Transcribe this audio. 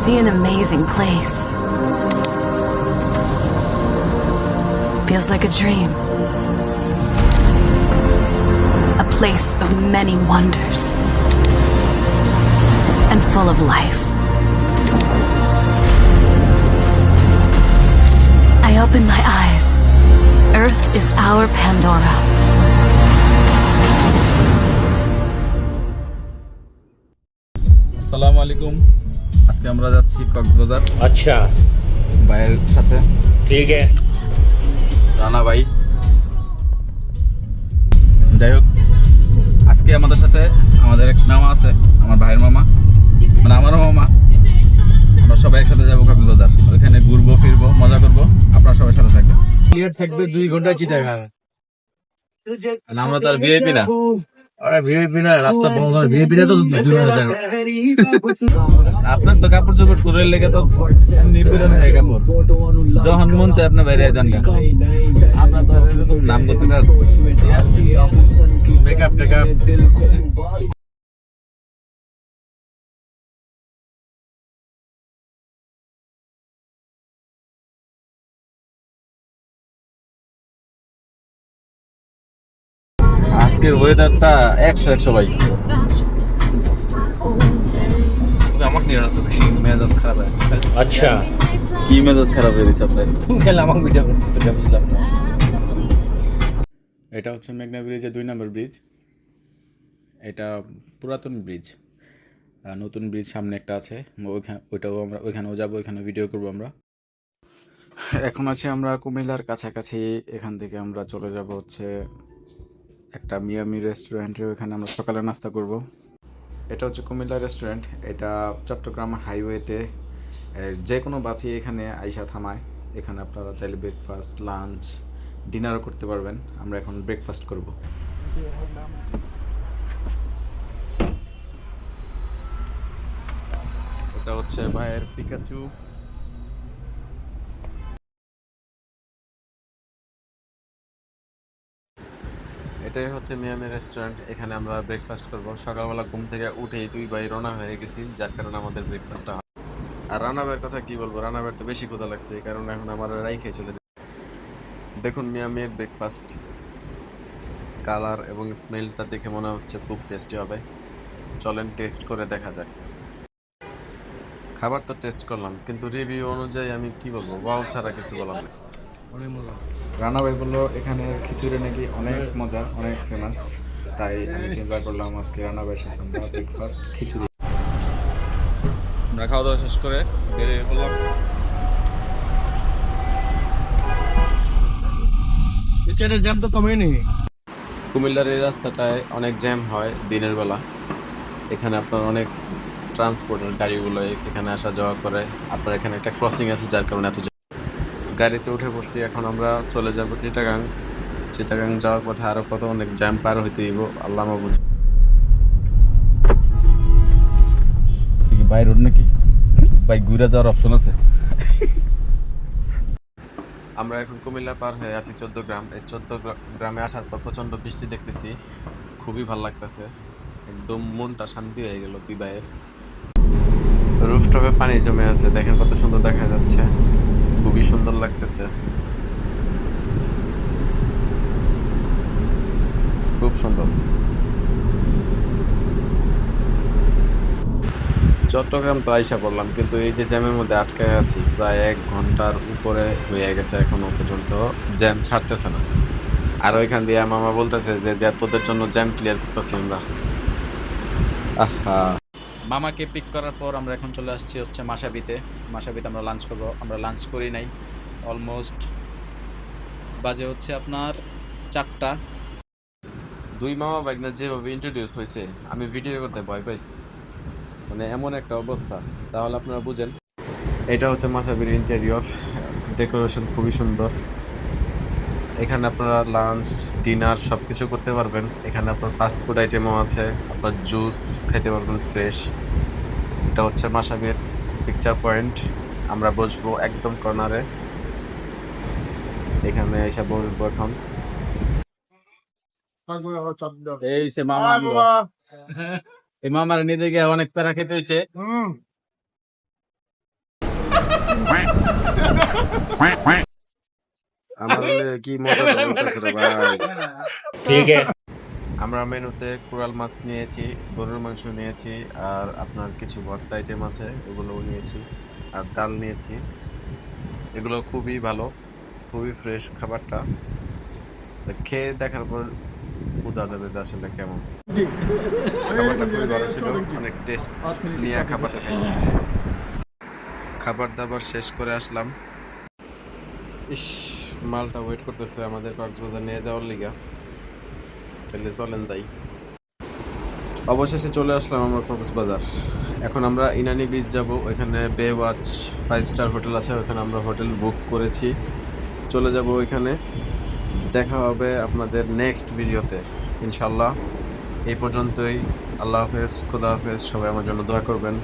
see an amazing place. Feels like a dream. A place of many wonders. And full of life. I open my eyes. Earth is our Pandora. আসসালামু আলাইকুম। আজকে আমরা যাচ্ছি কক্সবাজার। আচ্ছা, ভাইয়ের সাথে। ঠিক আছে। রানা ভাই। যাই হোক, আজকে আমাদের সাথে আমাদের এক মামা আছে, আমার ভাইয়ের মামা, মানে আমারও মামা। আমরা সবাই একসাথে যাবো কক্সবাজার। ওইখানে ঘুরবো ফিরবো, মজা করবো। আপনারা সবাই সাথে থাকবেন। ক্লিয়ার থাকবে 2 ঘন্টা চিটা খাবে। আমরা তো আর ভিআইপি না। আরে ভিআইপি না, রাস্তা বন্ধ করে ভিআইপি তো 2 ঘন্টা যাবে। আপনার তো কাপড় চোপড় করে লেগে তো নিপীড়ন হয়ে কাপড়। যখন মন চায় আপনার বাইরে যান না। আপনার তো এরকম নাম করতে মেকআপ টেকআপ আজকের ওয়েদারটা 100 ভাই। আমাকে নিয়ে আসতে বেশি মেজাজ খারাপ আছে। আচ্ছা, কি মেজাজ খারাপ হয়ে গেছে আপনার? তুমি খেলে আমাকে ভিডিও করতেছো, বুঝলাম না। এটা হচ্ছে মেঘনা ব্রিজের 2 নম্বর ব্রিজ। এটা পুরাতন ব্রিজ। নতুন ব্রিজ সামনে একটা আছে, ওইখানেও যাবো, ওইখানে ভিডিও করবো আমরা। এখন আছি আমরা কুমিল্লার কাছাকাছি। এখান থেকে আমরা চলে যাব হচ্ছে একটা মিয়ামি রেস্টুরেন্টে, ওইখানে আমরা সকালে নাস্তা করব। এটা হচ্ছে কুমিল্লা রেস্টুরেন্ট। এটা চট্টগ্রাম হাইওয়েতে যে কোনো বাসই এখানে আইসা থামায়। এখানে আপনারা চাইলে ব্রেকফাস্ট, লাঞ্চ, ডিনারও করতে পারবেন। আমরা এখন ব্রেকফাস্ট করব। এটা হচ্ছে ভাইয়ের পিকাচু। এটাই হচ্ছে মিয়ামি রেস্টুরেন্ট। এখানে আমরা ব্রেকফাস্ট করব। সকালবেলা ঘুম থেকে উঠেই 2 ভাই রওনা হয়ে গেছি, যার কারণে আমাদের ব্রেকফাস্টটা হয়। আর রানা ভাইয়ের কথা কি বলবো, রানা ভাইয়ের তো বেশি ক্ষুধা লাগছে, এই কারণে এখন আমার রাইখে চলে যায়। দেখুন মিয়ামির ব্রেকফাস্ট, কালার এবং স্মেলটা দেখে মনে হচ্ছে খুব টেস্টি হবে। চলেন টেস্ট করে দেখা যাক। খাবার তো টেস্ট করলাম, কিন্তু রিভিউ অনুযায়ী আমি কি বলবো, ওয়াও ছাড়া কিছু বললাম না। অনেক মজা। রানা ভাই বললো এখানের খিচুড়ি নাকি অনেক মজা, অনেক ফেমাস। তাই আমি চিন্তা করলাম আজকে রানা ভাইয়ের সাথে আমরা ব্রেকফাস্ট খিচুড়ি। আমরা খাওয়া দাওয়া শেষ করে বেরিয়ে পড়লাম। এখানে জ্যাম তো কমেনি। কুমিল্লার এই রাস্তাটায় অনেক জ্যাম হয় দিনের বেলা। এখানে আপনার অনেক ট্রান্সপোর্টের গাড়িগুলো এখানে আসা যাওয়া করে। আপনার এখানে একটা ক্রসিং আছে, যার কারণে এত জ্যাম। গাড়িতে উঠে পড়ছি, এখন আমরা চলে যাব চিটাগাং। চিটাগাং যাওয়ার পথে আরো কত অনেক জ্যাম পার হইতে হইব, আল্লাহ মাহফুজ। বাই রোড নাকি? বাইক ঘুরে যাওয়ার অপশন আছে? আমরা এখন কুমিল্লা পার হয়ে আছি 14 গ্রাম। এই 14 গ্রামে আসার পর প্রচন্ড বৃষ্টি দেখতেছি, খুবই ভালো লাগতেছে। একদম মনটা শান্তি হয়ে গেল বিবাহের। রুফটপে পানি জমে আছে, দেখেন কত সুন্দর দেখা যাচ্ছে, খুবই সুন্দর লাগতেছে, খুব সুন্দর। চট্টগ্রাম তো আইসা পড়লাম, কিন্তু এই যে জ্যামের মধ্যে আটকায় আছি প্রায় 1 ঘন্টার উপরে হয়ে গেছে, এখনো পর্যন্ত জ্যাম ছাড়তেছে না। আর ওইখান দিয়ে মামা বলতেছে যে তোদের জন্য জ্যাম ক্লিয়ার করতেছি আমরা। আহা, মামাকে পিক করার পর আমরা এখন চলে আসছি হচ্ছে মাসাবিতে। মাসাবিতে আমরা লাঞ্চ করবো। আমরা লাঞ্চ করি নাই, অলমোস্ট বাজে হচ্ছে আপনার 4টা। 2 মামা ভাগ্নের যেভাবে ইন্ট্রোডিউস হয়েছে, আমি ভিডিও করতে ভয় পাইছি, মানে এমন একটা অবস্থা, তাহলে আপনারা বুঝেন। এটা হচ্ছে মাসাবির ইন্টেরিয়র, ডেকোরেশন খুবই সুন্দর। এখানে আপনারা লাঞ্চ, ডিনার সব কিছু করতে পারবেন। এখানে আপনার ফাস্ট ফুড আইটেমও আছে, আপনার জুস খেতে পারবেন ফ্রেশ। এটা হচ্ছে মাসাবির পিকচার পয়েন্ট। আমরা বসবো একদম কর্নারে, এখানে এসে বসবো এখন। এই সে মামা, এই মামার নিতে গিয়ে অনেক প্যারা খেতে হয়েছে। আমার কি মজা করতেছে রে ভাই। আমরা মেনুতে কোরাল মাছ নিয়েছি, গরুর মাংস নিয়েছি, আর আপনার কিছু ভর্তা আইটেম আছে ওগুলোও নিয়েছি, আর ডাল নিয়েছি। এগুলো খুবই ভালো, খুবই ফ্রেশ খাবারটা। তো খেয়ে দেখার পর বোঝা যাবে যে আসলে কেমন। খাবারটা খুবই ভালো ছিল, অনেক টেস্ট নিয়ে খাবারটা খাইছি। খাবার দাবার শেষ করে আসলাম। ইস, মালটা ওয়েট করতেছে আমাদের কক্সবাজার নিয়ে যাওয়ার লিগা। তাহলে চলেন যাই। অবশেষে চলে আসলাম আমরা কক্সবাজার। এখন আমরা ইনানি বিচ যাব, ওইখানে বে ওয়াচ 5 স্টার হোটেল আছে, ওইখানে আমরা হোটেল বুক করেছি, চলে যাব ওইখানে। দেখা হবে আপনাদের নেক্সট ভিডিওতে ইনশাল্লাহ। এই পর্যন্তই। আল্লাহ হাফেজ, খোদা হাফেজ। সবাই আমার জন্য দোয়া করবেন।